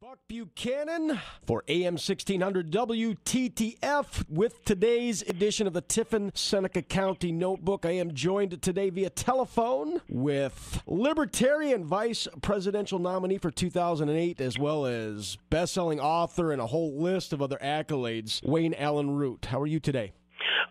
Buck Buchanan for AM 1600 WTTF with today's edition of the Tiffin Seneca County Notebook. I am joined today via telephone with Libertarian Vice Presidential nominee for 2008, as well as best-selling author and a whole list of other accolades, Wayne Allyn Root. How are you today?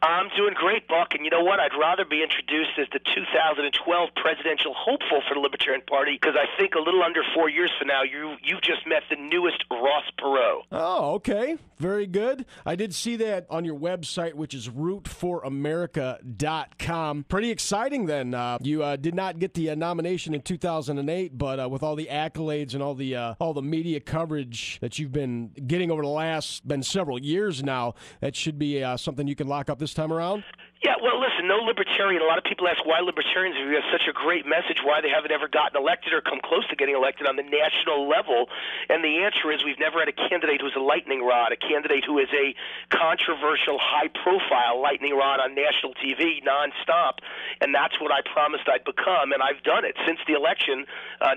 I'm doing great, Buck, and you know what? I'd rather be introduced as the 2012 presidential hopeful for the Libertarian Party, because I think a little under 4 years from now, you've just met the newest Ross Perot. Oh, okay. Very good. I did see that on your website, which is rootforamerica.com. Pretty exciting then. You did not get the nomination in 2008, but with all the accolades and all the media coverage that you've been getting over the last several years now, that should be something you can lock up this time around? Yeah, well, listen, no libertarian. A lot of people ask why libertarians, if you have such a great message, why they haven't ever gotten elected or come close to getting elected on the national level. And the answer is we've never had a candidate who's a lightning rod, a candidate who is a controversial, high-profile lightning rod on national TV nonstop. And that's what I promised I'd become, and I've done it. Since the election,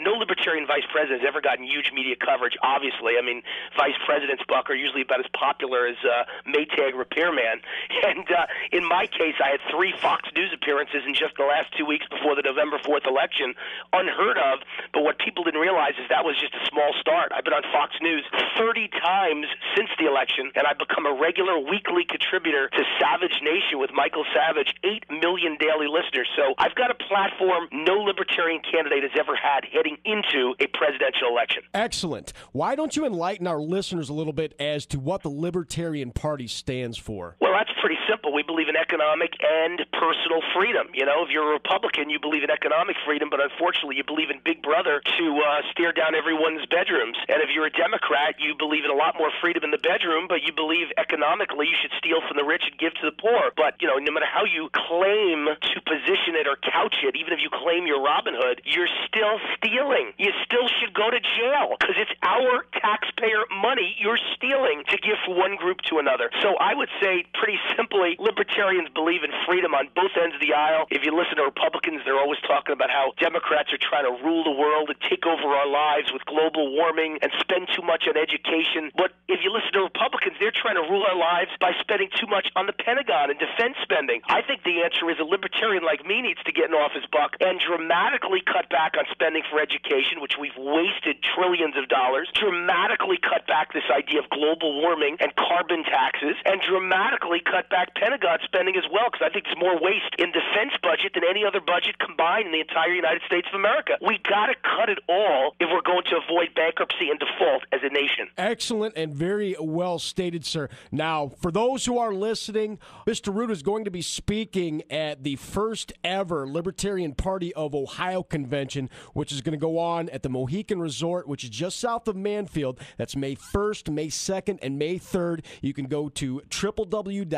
no libertarian vice president has ever gotten huge media coverage, obviously. I mean, vice presidents, Buck, are usually about as popular as Maytag repairman. And in my case, I had 3 Fox News appearances in just the last 2 weeks before the November 4th election. Unheard of, but what people didn't realize is that was just a small start. I've been on Fox News 30 times since the election, and I've become a regular weekly contributor to Savage Nation with Michael Savage, 8 million daily listeners. So I've got a platform no libertarian candidate has ever had heading into a presidential election. Excellent. Why don't you enlighten our listeners a little bit as to what the Libertarian Party stands for? Well, that's pretty simple. We believe in economic and personal freedom. You know, if you're a Republican, you believe in economic freedom, but unfortunately you believe in Big Brother to stare down everyone's bedrooms. And if you're a Democrat, you believe in a lot more freedom in the bedroom, but you believe economically you should steal from the rich and give to the poor. But, you know, no matter how you claim to position it or couch it, even if you claim you're Robin Hood, you're still stealing. You still should go to jail because it's our taxpayer money you're stealing to give from one group to another. So I would say pretty simply, libertarians believe in freedom on both ends of the aisle. If you listen to Republicans, they're always talking about how Democrats are trying to rule the world and take over our lives with global warming and spend too much on education. But if you listen to Republicans, they're trying to rule our lives by spending too much on the Pentagon and defense spending. I think the answer is a libertarian like me needs to get in office, Buck, and dramatically cut back on spending for education, which we've wasted trillions of dollars, dramatically cut back this idea of global warming and carbon taxes, and dramatically cut back Pentagon spending as well, because I think there's more waste in defense budget than any other budget combined in the entire United States of America. We got to cut it all if we're going to avoid bankruptcy and default as a nation. Excellent and very well stated, sir. Now, for those who are listening, Mr. Root is going to be speaking at the first ever Libertarian Party of Ohio convention, which is going to go on at the Mohican Resort, which is just south of Manfield. That's May 1st, May 2nd, and May 3rd. You can go to www.lpo.org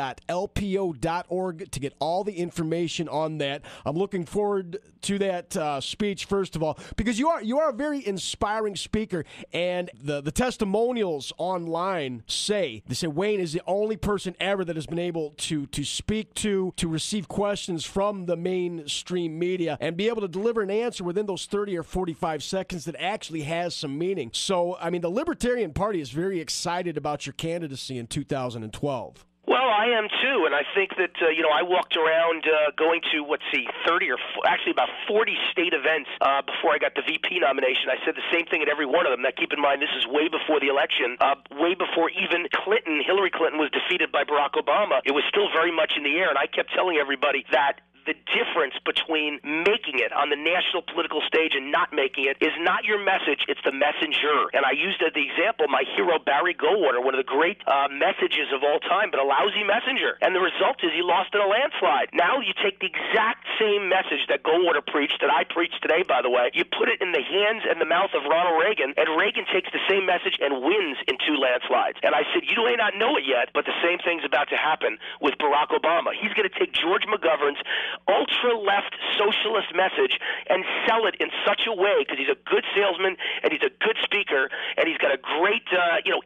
to get all the information on that. I'm looking forward to that speech, first of all, because you are a very inspiring speaker, and the testimonials online say Wayne is the only person ever that has been able to speak to receive questions from the mainstream media and be able to deliver an answer within those 30 or 45 seconds that actually has some meaning. So, I mean, the Libertarian Party is very excited about your candidacy in 2012. Well, I am too, and I think that, I walked around going to, 30 or actually about 40 state events before I got the VP nomination. I said the same thing at every one of them. Now, keep in mind, this is way before the election, way before even Hillary Clinton was defeated by Barack Obama. It was still very much in the air, and I kept telling everybody that the difference between making it on the national political stage and not making it is not your message, it's the messenger. And I used as the example my hero Barry Goldwater, one of the great messages of all time, but a lousy messenger. And the result is he lost in a landslide. Now you take the exact same message that Goldwater preached, that I preach today, by the way, you put it in the hands and the mouth of Ronald Reagan, and Reagan takes the same message and wins in 2 landslides. And I said, you may not know it yet, but the same thing's about to happen with Barack Obama. He's going to take George McGovern's ultra-left socialist message and sell it in such a way, because he's a good salesman and he's a good speaker and he's got a great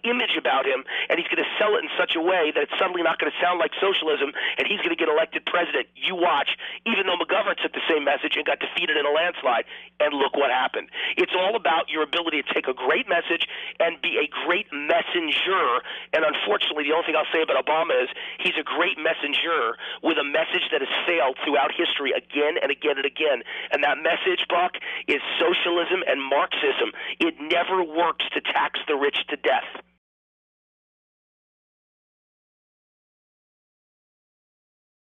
image about him, and he's going to sell it in such a way that it's suddenly not going to sound like socialism, and he's going to get elected president. You watch, even though McGovern took the same message and got defeated in a landslide, and look what happened. It's all about your ability to take a great message and be a great messenger, and unfortunately, the only thing I'll say about Obama is he's a great messenger with a message that has failed throughout history again and again and again, and that message, Buck, is socialism and Marxism. It never works to tax the rich to death.